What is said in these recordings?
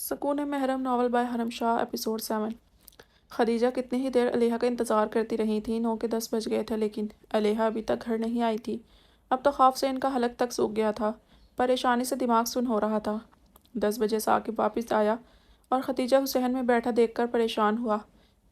سکون محرم novel by حرم شاہ episode 7۔ Khadija کتنی ہی دیر علیحہ کا انتظار کرتی رہی تھی۔ 9 کے 10 بج گئے تھے لیکن علیحہ ابھی تک گھر نہیں آئی تھی۔ اب تو خوف سے ان کا حلق تک سوکھ گیا تھا، پریشانی سے دماغ سن ہو رہا تھا۔ 10 بجے ثاقب واپس آیا اور خدیجہ کو صحن میں بیٹھا دیکھ کر پریشان ہوا۔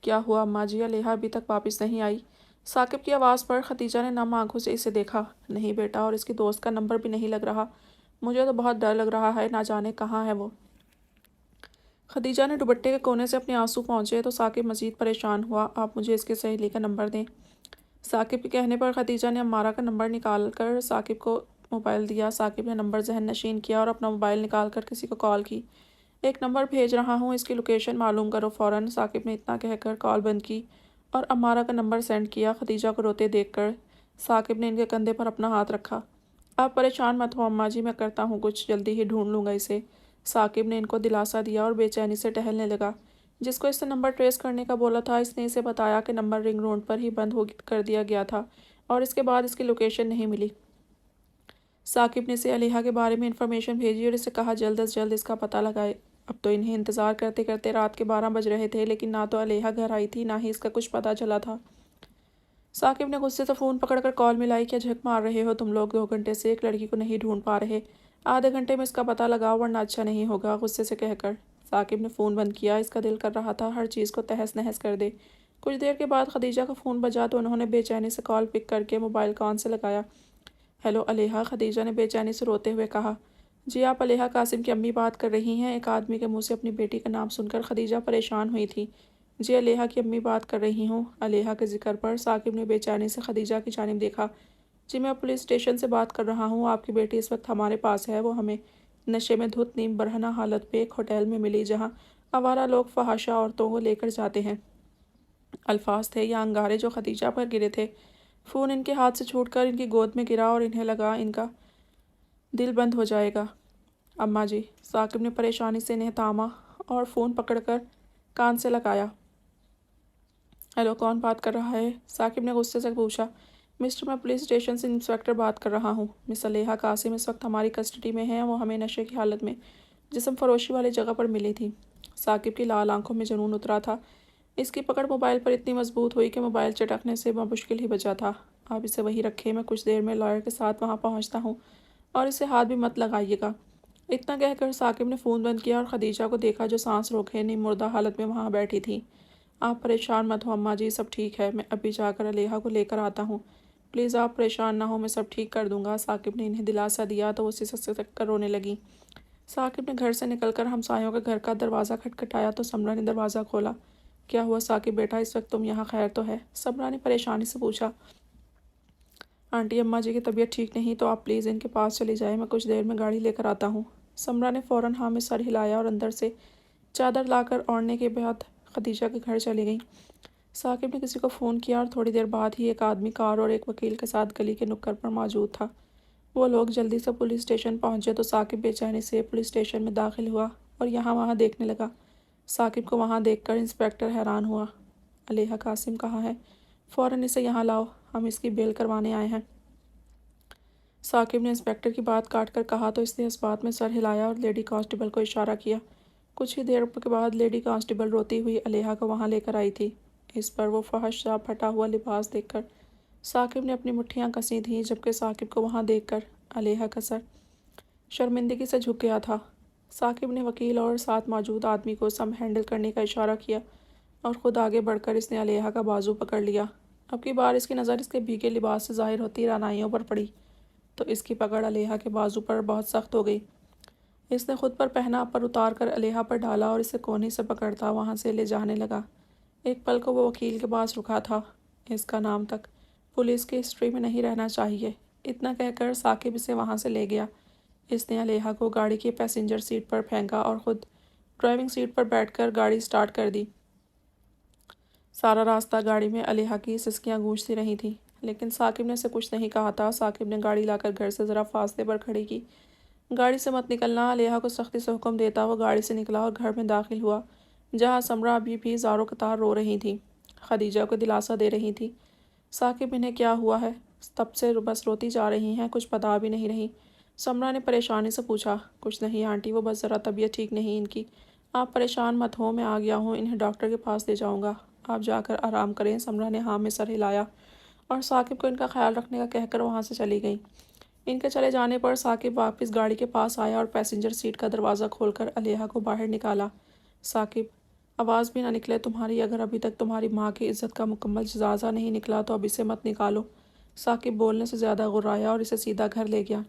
کیا ہوا اماں جی، علیحہ ابھی تک واپس نہیں آئی؟ ثاقب کی آواز پر خدیجہ نے نم آنکھوں سے اسے دیکھا۔ نہیں بیٹا، اور اس کی دوست کا نمبر بھی نہیں لگ رہا۔ مجھے تو بہت ڈر لگ رہا ہے، نہ جانے کہاں ہے وہ۔ خدیجہ نے دوپٹے کے کونے سے اپنے آنسو پہنچے تو ثاقب مزید پریشان ہوا۔ آپ مجھے اس کی سہیلی کا نمبر دیں۔ ثاقب کے کہنے پر خدیجہ نے عمارہ کا نمبر نکال کر ثاقب کو موبائل دیا۔ ثاقب نے نمبر ذہن نشین کیا اور اپنا موبائل نکال کر کسی کو کال کی۔ ایک نمبر بھیج رہا ہوں، اس کی لوکیشن معلوم کرو فوراً۔ ثاقب نے اتنا کہہ کر کال بند کی اور عمارہ کا نمبر سینڈ کیا۔ خدیجہ کو روتے دیکھ کر ثاقب نے ان کے کندھے پر اپنا ہاتھ رکھا۔ آپ پریشان مت ہو اماں جی، میں کرتا ہوں کچھ، جلدی ہی ڈھونڈ لوں گا اسے۔ ثاقب نے ان کو دلاسا دیا اور بے چینی سے ٹہلنے لگا۔ جس کو اس سے نمبر ٹریس کرنے کا بولا تھا، اس نے اسے بتایا کہ نمبر رنگ روڈ پر ہی بند کر دیا گیا تھا اور اس کے بعد اس کی لوکیشن نہیں ملی۔ ثاقب نے اسے علیحہ کے بارے میں انفارمیشن بھیجی اور اسے کہا جلد از جلد اس کا پتہ لگائے۔ اب تو انہیں انتظار کرتے کرتے رات کے 12 بج رہے تھے لیکن نہ تو علیحہ گھر آئی تھی، نہ ہی اس کا کچھ پتہ چلا تھا۔ ثاقب نے غصے سے فون پکڑ کر کال ملائی۔ کیا جھک مار رہے ہو تم لوگ؟ 2 گھنٹے سے ایک لڑکی کو نہیں ڈھونڈ پا رہے؟ آدھے گھنٹے میں اس کا پتہ لگاؤ ورنہ اچھا نہیں ہوگا، غصے سے کہہ کر ثاقب نے فون بند کیا۔ اس کا دل کر رہا تھا ہر چیز کو تہس نہس کر دے۔ کچھ دیر کے بعد خدیجہ کا فون بجا تو انہوں نے بے چینی سے کال پک کر کے موبائل کان سے لگایا۔ ہیلو علیحہ، خدیجہ نے بے چینی سے روتے ہوئے کہا۔ جی آپ علیحہ قاسم کی امی بات کر رہی ہیں؟ ایک آدمی کے منہ سے اپنی بیٹی کا نام سن کر خدیجہ پریشان ہوئی تھی۔ جی علیحہ کی امی بات کر رہی ہوں۔ علیحہ کے ذکر پر ثاقب نے بے چینی سے خدیجہ کی جانب دیکھا۔ جی میں پولیس اسٹیشن سے بات کر رہا ہوں، آپ کی بیٹی اس وقت ہمارے پاس ہے۔ وہ ہمیں نشے میں دھت نیم برہنہ حالت میں ایک ہوٹل میں ملی جہاں آوارہ لوگ فحاشہ عورتوں کو لے کر جاتے ہیں۔ الفاظ تھے یا انگارے جو خدیجہ پر گرے تھے۔ فون ان کے ہاتھ سے چھوٹ کر ان کی گود میں گرا اور انہیں لگا ان کا دل بند ہو جائے گا۔ اماں جی، ثاقب نے پریشانی سے انہیں تھاما اور فون پکڑ کر کان سے لگایا۔ ہیلو، کون بات کر رہا ہے؟ ثاقب نے غصے سے پوچھا۔ مسٹر، میں پولیس اسٹیشن سے انسپکٹر بات کر رہا ہوں۔ مس علیحہ قاسم اس وقت ہماری کسٹڈی میں ہیں۔ وہ ہمیں نشے کی حالت میں جسم فروشی والی جگہ پر ملی تھی۔ ثاقب کی لال آنکھوں میں جنون اترا تھا۔ اس کی پکڑ موبائل پر اتنی مضبوط ہوئی کہ موبائل چٹکنے سے بمشکل ہی بچا تھا۔ آپ اسے وہیں رکھیں، میں کچھ دیر میں لائر کے ساتھ وہاں پہنچتا ہوں اور اسے ہاتھ بھی مت لگائیے گا۔ اتنا کہہ کر ثاقب نے فون بند کیا اور خدیجہ کو دیکھا جو سانس روکے نیم مردہ حالت میں وہاں بیٹھی تھی۔ آپ پریشان مت ہو اماں جی، سب ٹھیک ہے، میں ابھی جا کر علیحہ کو لے کر آتا ہوں۔ پلیز آپ پریشان نہ ہو، میں سب ٹھیک کر دوں گا۔ ثاقب نے انہیں دلاسا دیا تو وہ سسک کر رونے لگیں۔ ثاقب نے گھر سے نکل کر ہمسایوں کے گھر کا دروازہ کھٹکھٹایا تو سمرہ نے دروازہ کھولا۔ کیا ہوا ثاقب بیٹا، اس وقت تم یہاں؟ خیر تو ہے؟ سمرہ نے پریشانی سے پوچھا۔ آنٹی، اماں جی کی طبیعت ٹھیک نہیں، تو آپ پلیز ان کے پاس چلی جائیں، میں کچھ دیر میں گاڑی لے کر آتا ہوں۔ سمرہ نے فوراً ہاں میں سر ہلایا اور اندر سے چادر لا کر اوڑھنے کے بعد خدیجہ کے گھر چلی گئیں۔ ثاقب نے کسی کو فون کیا اور تھوڑی دیر بعد ہی ایک آدمی کار اور ایک وکیل کے ساتھ گلی کے نکڑ پر موجود تھا۔ وہ لوگ جلدی سے پولیس اسٹیشن پہنچے تو ثاقب بے چینی سے پولیس اسٹیشن میں داخل ہوا اور یہاں وہاں دیکھنے لگا۔ ثاقب کو وہاں دیکھ کر انسپکٹر حیران ہوا۔ علیحہ قاسم کہاں ہے؟ فوراً اسے یہاں لاؤ، ہم اس کی بیل کروانے آئے ہیں۔ ثاقب نے انسپکٹر کی بات کاٹ کر کہا تو اس نے اس بات میں سر ہلایا اور لیڈی کانسٹیبل کو اشارہ کیا۔ کچھ ہی دیر کے بعد لیڈی کانسٹیبل روتی ہوئی علیحہ کو وہاں لے کر آئی تھی۔ اس پر وہ فحش سا پھٹا ہوا لباس دیکھ کر ثاقب نے اپنی مٹھیاں کسی تھیں، جبکہ ثاقب کو وہاں دیکھ کر علیحہ کا سر شرمندگی سے جھک گیا تھا۔ ثاقب نے وکیل اور ساتھ موجود آدمی کو سم ہینڈل کرنے کا اشارہ کیا اور خود آگے بڑھ کر اس نے علیحہ کا بازو پکڑ لیا۔ اب کی بار اس کی نظر اس کے بھیگے لباس سے ظاہر ہوتی رعنائیوں پر پڑی تو اس کی پکڑ علیحہ کے بازو پر بہت سخت ہو گئی۔ اس نے خود پر پہنا پر اتار کر علیحہ پر ڈالا اور اسے کونی سے پکڑتا وہاں سے لے جانے لگا۔ ایک پل کو وہ وکیل کے پاس رکا تھا۔ اس کا نام تک پولیس کی ہسٹری میں نہیں رہنا چاہیے، اتنا کہہ کر ثاقب اسے وہاں سے لے گیا۔ اس نے علیحہ کو گاڑی کی پیسنجر سیٹ پر پھینکا اور خود ڈرائیونگ سیٹ پر بیٹھ کر گاڑی سٹارٹ کر دی۔ سارا راستہ گاڑی میں علیحہ کی سسکیاں گونجتی رہی تھیں لیکن ثاقب نے اسے کچھ نہیں کہا تھا۔ ثاقب نے گاڑی لا کر گھر سے ذرا فاصلے پر کھڑی کی۔ گاڑی سے مت نکلنا، علیحہ کو سختی سے حکم دیتا وہ گاڑی سے نکلا اور گھر میں داخل ہوا جہاں سمرہ ابھی بھی زاروں قطار رو رہی تھی، خدیجہ کو دلاسا دے رہی تھی۔ ثاقب انہیں کیا ہوا ہے؟ تب سے بس روتی جا رہی ہیں، کچھ بتا بھی نہیں رہی۔ سمرہ نے پریشانی سے پوچھا۔ کچھ نہیں آنٹی، وہ بس ذرا طبیعت ٹھیک نہیں ان کی، آپ پریشان مت ہو، میں آ گیا ہوں، انہیں ڈاکٹر کے پاس لے جاؤں گا، آپ جا کر آرام کریں۔ سمرہ نے ہاں میں سر ہلایا اور ثاقب کو ان کا خیال رکھنے کا کہہ کر وہاں سے چلی گئی۔ ان کے چلے جانے پر ثاقب واپس گاڑی کے پاس آیا اور پیسنجر سیٹ کا دروازہ کھول کر علیحہ کو باہر نکالا۔ ثاقب، آواز بھی نہ نکلے تمہاری، اگر ابھی تک تمہاری ماں کی عزت کا مکمل جنازہ نہیں نکلا تو اب اسے مت نکالو۔ ثاقب بولنے سے زیادہ غرایا اور اسے سیدھا گھر لے گیا۔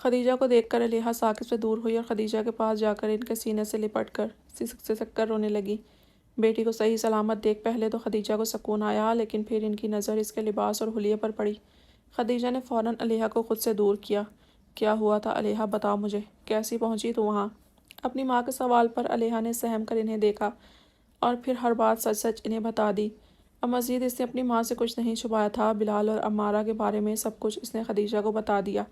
خدیجہ کو دیکھ کر علیحہ ثاقب سے دور ہوئی اور خدیجہ کے پاس جا کر ان کے سینے سے لپٹ کر سسک سسک کر رونے لگی۔ بیٹی کو صحیح سلامت دیکھ پہلے تو خدیجہ کو سکون آیا، لیکن پھر ان کی نظر اس کے لباس اور حلیے پر پڑی۔ خدیجہ نے فوراً علیحہ کو خود سے دور کیا۔ کیا ہوا تھا علیحہ، بتاؤ مجھے، کیسی پہنچی تو وہاں؟ اپنی ماں کے سوال پر علیحہ نے سہم کر انہیں دیکھا اور پھر ہر بات سچ سچ انہیں بتا دی۔ اب مزید اس نے اپنی ماں سے کچھ نہیں چھپایا تھا۔ بلال اور عمارہ کے بارے میں سب کچھ اس نے خدیجہ کو بتا دیا۔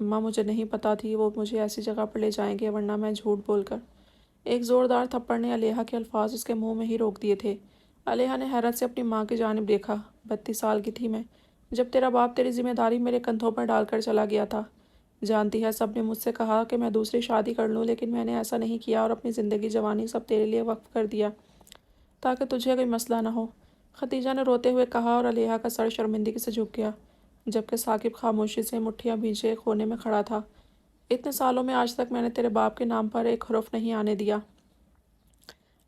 اماں، مجھے نہیں پتا تھی وہ مجھے ایسی جگہ پر لے جائیں گے، ورنہ میں جھوٹ بول کر۔ ایک زوردار تھپڑ نے علیحہ کے الفاظ اس کے منہ میں ہی روک دیے تھے۔ علیحہ نے حیرت سے اپنی ماں کی جانب دیکھا۔ 32 سال کی تھی میں جب تیرا باپ تیری ذمہ داری میرے کندھوں پر ڈال کر چلا گیا تھا۔ جانتی ہے، سب نے مجھ سے کہا کہ میں دوسری شادی کر لوں، لیکن میں نے ایسا نہیں کیا اور اپنی زندگی جوانی سب تیرے لیے وقف کر دیا تاکہ تجھے کوئی مسئلہ نہ ہو، خدیجہ نے روتے ہوئے کہا، اور علیحہ کا سر شرمندگی سے جھک گیا، جبکہ ثاقب خاموشی سے مٹھیاں بھیجے ایک کونے میں کھڑا تھا۔ اتنے سالوں میں آج تک میں نے تیرے باپ کے نام پر ایک حرف نہیں آنے دیا۔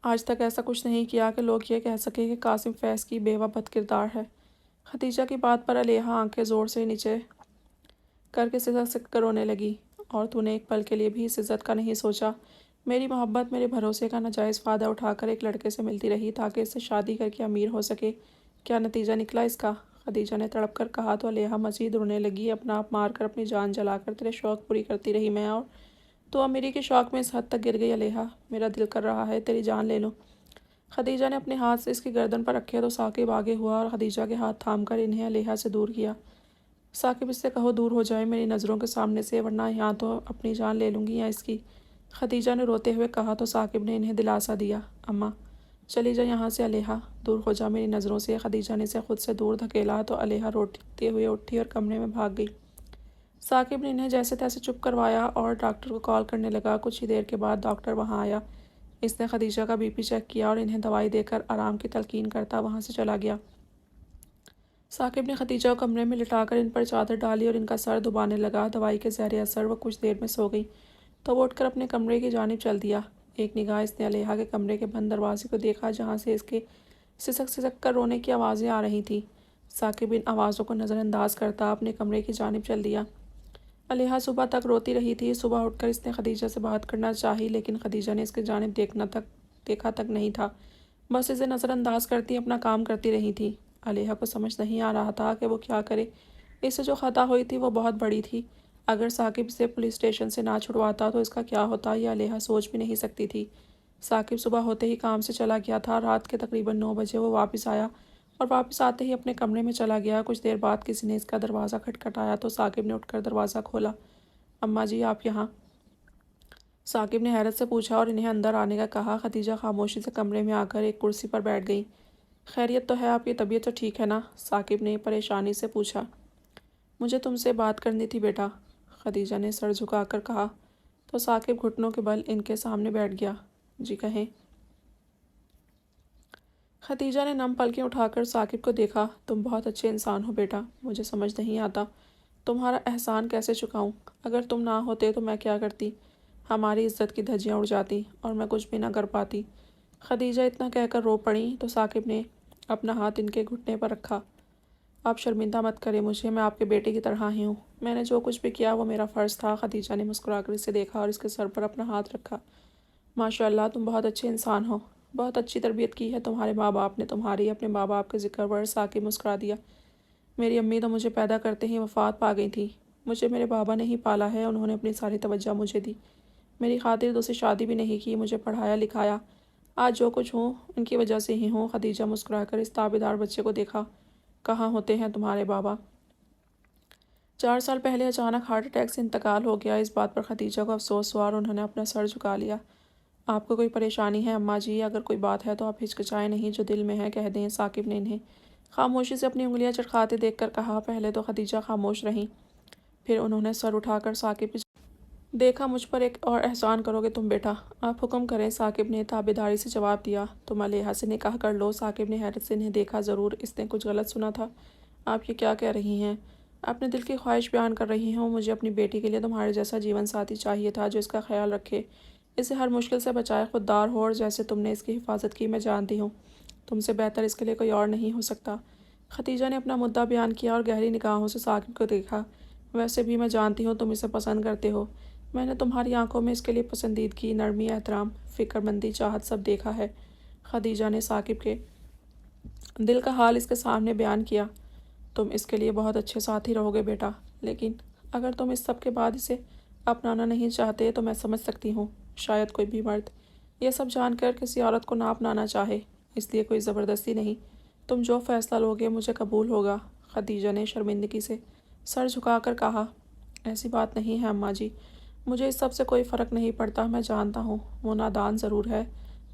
آج تک ایسا کچھ نہیں کیا کہ لوگ یہ کہہ سکے کہ قاسم فیض کی بیوہ بد کردار ہے۔ خدیجہ کی بات پر علیحہ آنکھیں زور سے نیچے کر کے سسک سسک کر رونے لگی۔ اور تو نے ایک پل کے لیے بھی اس عزت کا نہیں سوچا؟ میری محبت، میرے بھروسے کا ناجائز فائدہ اٹھا کر ایک لڑکے سے ملتی رہی تاکہ اس سے شادی کر کے امیر ہو سکے۔ کیا نتیجہ نکلا اس کا؟ خدیجہ نے تڑپ کر کہا تو علیحہ مزید رونے لگی۔ اپنا آپ مار کر اپنی جان جلا کر تیرے شوق پوری کرتی رہی میں، اور تو امیری کے شوق میں اس حد تک گر گئی علیحہ، میرا دل کر رہا ہے تیری جان لے لوں۔ خدیجہ نے اپنے ہاتھ سے اس کی گردن پر رکھے تو ثاقب آگے ہوا اور خدیجہ کے ہاتھ تھام کر انہیں علیحہ سے دور کیا۔ ثاقب، اس سے کہو دور ہو جائے میری نظروں کے سامنے سے، ورنہ یہاں تو اپنی جان لے لوں گی یا اس کی۔ خدیجہ نے روتے ہوئے کہا تو ثاقب نے انہیں دلاسا دیا، اماں چلی جا یہاں سے علیحہ، دور ہو جا میری نظروں سے۔ خدیجہ نے اسے خود سے دور دھکیلا تو علیحہ روتے ہوئے اٹھی اور کمرے میں بھاگ گئی۔ ثاقب نے انہیں جیسے تیسے چپ کروایا اور ڈاکٹر کو کال کرنے لگا۔ کچھ ہی دیر کے بعد ڈاکٹر وہاں آیا۔ اس نے خدیجہ کا بی پی چیک کیا اور انہیں دوائی دے کر آرام کی تلقین کرتا وہاں سے چلا گیا۔ ثاقب نے خدیجہ کو کمرے میں لٹا کر ان پر چادر ڈالی اور ان کا سر دبانے لگا۔ دوائی کے زیر اثر وہ کچھ دیر میں سو گئی تو وہ اٹھ کر اپنے کمرے کی جانب چل دیا۔ ایک نگاہ اس نے علیحہ کے کمرے کے بند دروازے کو دیکھا جہاں سے اس کے سسک سسک کر رونے کی آوازیں آ رہی تھیں۔ ثاقب ان آوازوں کو نظر انداز کرتا اپنے کمرے کی جانب چل دیا۔ علیحہ صبح تک روتی رہی تھی۔ صبح اٹھ کر اس نے خدیجہ سے بات کرنا چاہی، لیکن خدیجہ نے اس کی جانب دیکھا تک نہیں تھا، بس اسے نظر انداز کرتی اپنا کام کرتی رہی تھی۔ علیحہ کو سمجھ نہیں آ رہا تھا کہ وہ کیا کرے۔ اس سے جو خطا ہوئی تھی وہ بہت بڑی تھی۔ اگر ثاقب اسے پولیس اسٹیشن سے نہ چھڑواتا تو اس کا کیا ہوتا یہ علیحہ سوچ بھی نہیں سکتی تھی۔ ثاقب صبح ہوتے ہی کام سے چلا گیا تھا۔ رات کے تقریباً 9 بجے وہ واپس آیا اور واپس آتے ہی اپنے کمرے میں چلا گیا۔ کچھ دیر بعد کسی نے اس کا دروازہ کھٹکھٹایا تو ثاقب نے اٹھ کر دروازہ کھولا۔ اماں جی، آپ یہاں؟ ثاقب نے حیرت سے پوچھا اور انہیں اندر آنے کا کہا۔ خدیجہ خاموشی سے کمرے میں آ کر ایک کرسی پر بیٹھ گئی۔ خیریت تو ہے؟ آپ کی طبیعت تو ٹھیک ہے نا؟ ثاقب نے پریشانی سے پوچھا۔ مجھے تم سے بات کرنی تھی بیٹا، خدیجہ نے سر جھکا کر کہا تو ثاقب گھٹنوں کے بل ان کے سامنے بیٹھ گیا۔ جی کہیں۔ خدیجہ نے نم پلکیں اٹھا کر ثاقب کو دیکھا۔ تم بہت اچھے انسان ہو بیٹا، مجھے سمجھ نہیں آتا تمہارا احسان کیسے چکاؤں۔ اگر تم نہ ہوتے تو میں کیا کرتی؟ ہماری عزت کی دھجیاں اڑ جاتی اور میں کچھ بھی نہ کر پاتی۔ خدیجہ اتنا کہہ کر رو پڑیں تو ثاقب نے اپنا ہاتھ ان کے گھٹنے پر رکھا۔ آپ شرمندہ مت کریں مجھے، میں آپ کے بیٹے کی طرح ہی ہوں، میں نے جو کچھ بھی کیا وہ میرا فرض تھا۔ خدیجہ نے مسکرا کر اسے دیکھا اور اس کے سر پر اپنا ہاتھ رکھا۔ ماشاء اللہ، تم بہت اچھے انسان ہو، بہت اچھی تربیت کی ہے تمہارے ماں باپ نے تمہاری۔ اپنے ماں باپ کے ذکر پر ثاقب مسکرا دیا۔ میری امی تو مجھے پیدا کرتے ہی وفات پا گئی تھی، مجھے میرے بابا نے ہی پالا ہے، انہوں نے اپنی ساری توجہ مجھے دی، میری خاطر دوسری شادی بھی نہیں کی، مجھے پڑھایا لکھایا، آج جو کچھ ہوں ان کی وجہ سے ہی ہوں۔ خدیجہ مسکرا کر اس تابعدار بچے کو دیکھا۔ کہاں ہوتے ہیں تمہارے بابا؟ 4 سال پہلے اچانک ہارٹ اٹیک سے انتقال ہو گیا۔ اس بات پر خدیجہ کو افسوس ہوا اور انہوں نے اپنا سر جھکا لیا۔ آپ کو کوئی پریشانی ہے اماں جی؟ اگر کوئی بات ہے تو آپ ہچکچائیں نہیں، جو دل میں ہے کہہ دیں۔ ثاقب نے انہیں خاموشی سے اپنی انگلیاں چٹکاتے دیکھ کر کہا۔ پہلے تو خدیجہ خاموش رہیں، پھر انہوں نے سر اٹھا کر ثاقب کی دیکھا مجھ پر ایک اور احسان کرو گے تم بیٹا، آپ حکم کریں، ثاقب نے تابیداری سے جواب دیا۔ تم علیحا سے نکاح کر لو۔ ثاقب نے حیرت سے انہیں دیکھا، ضرور اس نے کچھ غلط سنا تھا۔ آپ یہ کیا کہہ رہی ہیں؟ اپنے دل کی خواہش بیان کر رہی ہوں۔ مجھے اپنی بیٹی کے لیے تمہارے جیسا جیون ساتھی چاہیے تھا جو اس کا خیال رکھے، اسے ہر مشکل سے بچائے، خوددار ہو، اور جیسے تم نے اس کی حفاظت کی میں جانتی ہوں تم سے بہتر اس کے لیے کوئی اور نہیں ہو سکتا۔ خدیجہ نے اپنا مدعا بیان کیا اور گہری نگاہوں سے ثاقب کو دیکھا۔ ویسے بھی میں جانتی ہوں تم اسے پسند کرتے ہو، میں نے تمہاری آنکھوں میں اس کے لیے پسندیدگی، نرمی، احترام، فکر مندی، چاہت سب دیکھا ہے۔ خدیجہ نے ثاقب کے دل کا حال اس کے سامنے بیان کیا۔ تم اس کے لیے بہت اچھے ساتھی رہو گے بیٹا، لیکن اگر تم اس سب کے بعد اسے اپنانا نہیں چاہتے تو میں سمجھ سکتی ہوں، شاید کوئی بھی مرد یہ سب جان کر کسی عورت کو نہ اپنانا چاہے، اس لیے کوئی زبردستی نہیں، تم جو فیصلہ لوگے مجھے قبول ہوگا۔ خدیجہ نے شرمندگی سے سر جھکا کر کہا، ایسی بات نہیں ہے اماں جی، مجھے اس سب سے کوئی فرق نہیں پڑتا، میں جانتا ہوں وہ نادان ضرور ہے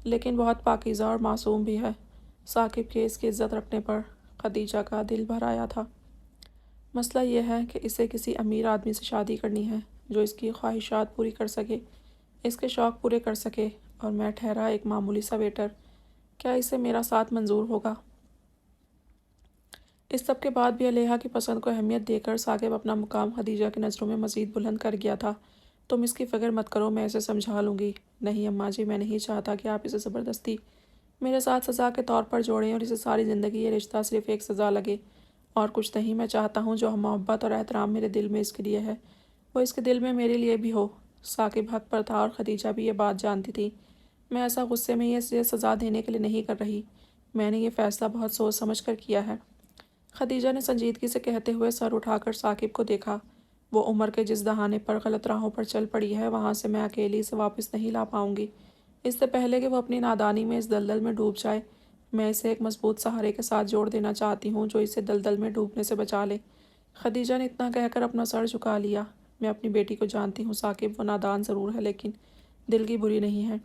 لیکن بہت پاکیزہ اور معصوم بھی ہے۔ ثاقب کے اس کی عزت رکھنے پر خدیجہ کا دل بھر آیا تھا۔ مسئلہ یہ ہے کہ اسے کسی امیر آدمی سے شادی کرنی ہے جو اس کی خواہشات پوری کر سکے، اس کے شوق پورے کر سکے، اور میں ٹھہرا ایک معمولی سا ویٹر، کیا اسے میرا ساتھ منظور ہوگا؟ اس سب کے بعد بھی علیحا کی پسند کو اہمیت دے کر ثاقب اپنا مقام خدیجہ کی نظروں میں مزید بلند کر گیا تھا۔ تم اس کی فکر مت کرو، میں اسے سمجھا لوں گی۔ نہیں اماں جی، میں نہیں چاہتا کہ آپ اسے زبردستی میرے ساتھ سزا کے طور پر جوڑیں اور اسے ساری زندگی یہ رشتہ صرف ایک سزا لگے اور کچھ نہیں۔ میں چاہتا ہوں جو محبت اور احترام میرے دل میں اس کے لیے ہے وہ اس کے دل میں میرے لیے بھی ہو۔ ثاقب حق پر تھا اور خدیجہ بھی یہ بات جانتی تھی۔ میں ایسا غصے میں یہ سزا دینے کے لیے نہیں کر رہی، میں نے یہ فیصلہ بہت سوچ سمجھ کر کیا ہے۔ خدیجہ نے سنجیدگی سے کہتے ہوئے سر اٹھا کر ثاقب کو دیکھا۔ وہ عمر کے جس دہانے پر غلط راہوں پر چل پڑی ہے وہاں سے میں اکیلی اسے واپس نہیں لا پاؤں گی۔ اس سے پہلے کہ وہ اپنی نادانی میں اس دلدل میں ڈوب جائے، میں اسے ایک مضبوط سہارے کے ساتھ جوڑ دینا چاہتی ہوں جو اسے دلدل میں ڈوبنے سے بچا لے۔ خدیجہ نے اتنا کہہ کر اپنا سر جھکا لیا۔ میں اپنی بیٹی کو جانتی ہوں ثاقب، وہ نادان ضرور ہے لیکن دل کی بری نہیں ہے۔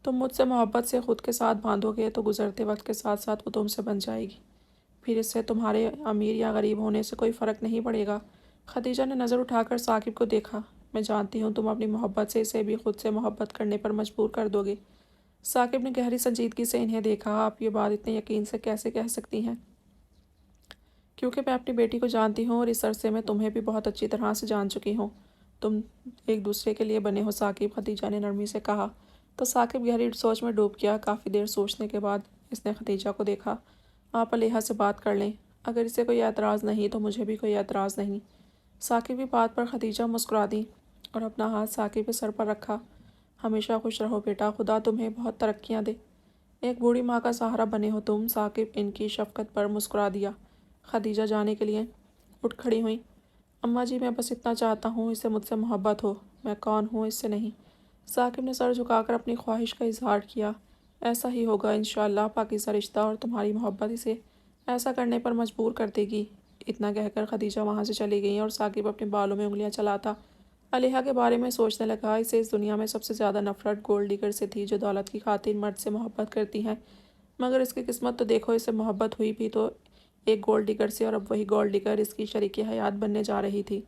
تم مجھ سے محبت سے خود کے ساتھ باندھو گے تو گزرتے وقت کے ساتھ ساتھ وہ تم سے بن جائے گی، پھر اس سے تمہارے امیر یا غریب ہونے سے کوئی فرق نہیں پڑے گا۔ خدیجہ نے نظر اٹھا کر ثاقب کو دیکھا۔ میں جانتی ہوں تم اپنی محبت سے اسے بھی خود سے محبت کرنے پر مجبور کر دو گے۔ ثاقب نے گہری سنجیدگی سے انہیں دیکھا۔ آپ یہ بات اتنے یقین سے کیسے کہہ سکتی ہیں؟ کیونکہ میں اپنی بیٹی کو جانتی ہوں اور اس عرصے میں تمہیں بھی بہت اچھی طرح سے جان چکی ہوں، تم ایک دوسرے کے لیے بنے ہو ثاقب، خدیجہ نے نرمی سے کہا۔ تو ثاقب گہری سوچ میں ڈوب گیا۔ کافی دیر سوچنے کے بعد اس نے خدیجہ کو دیکھا، آپ علیحا سے بات کر لیں، اگر اسے کوئی اعتراض نہیں تو مجھے بھی کوئی اعتراض نہیں۔ ثاقب کی بات پر خدیجہ مسکرا دی اور اپنا ہاتھ ثاقب کے سر پر رکھا۔ ہمیشہ خوش رہو بیٹا، خدا تمہیں بہت ترقیاں دے، ایک بوڑھی ماں کا سہارا بنے ہو تم۔ ثاقب ان کی شفقت پر مسکرا دیا۔ خدیجہ جانے کے لیے اٹھ کھڑی ہوئیں۔ اماں جی، میں بس اتنا چاہتا ہوں اسے مجھ سے محبت ہو، میں کون ہوں اس سے نہیں۔ ثاقب نے سر جھکا کر اپنی خواہش کا اظہار کیا۔ ایسا ہی ہوگا انشاءاللہ، پاکیزہ رشتہ اور تمہاری محبت اسے ایسا کرنے پر مجبور کر دے گی۔ اتنا کہہ کر خدیجہ وہاں سے چلی گئیں اور ثاقب اپنے بالوں میں انگلیاں چلاتا علیحا کے بارے میں سوچنے لگا۔ اسے اس دنیا میں سب سے زیادہ نفرت گولڈ ڈگر سے تھی جو دولت کی خاطر مرد سے محبت کرتی ہیں، مگر اس کی قسمت تو دیکھو، اسے محبت ہوئی بھی تو ایک گولڈ ڈگر سے، اور اب وہی گولڈ ڈگر اس کی شریک حیات بننے جا رہی تھی۔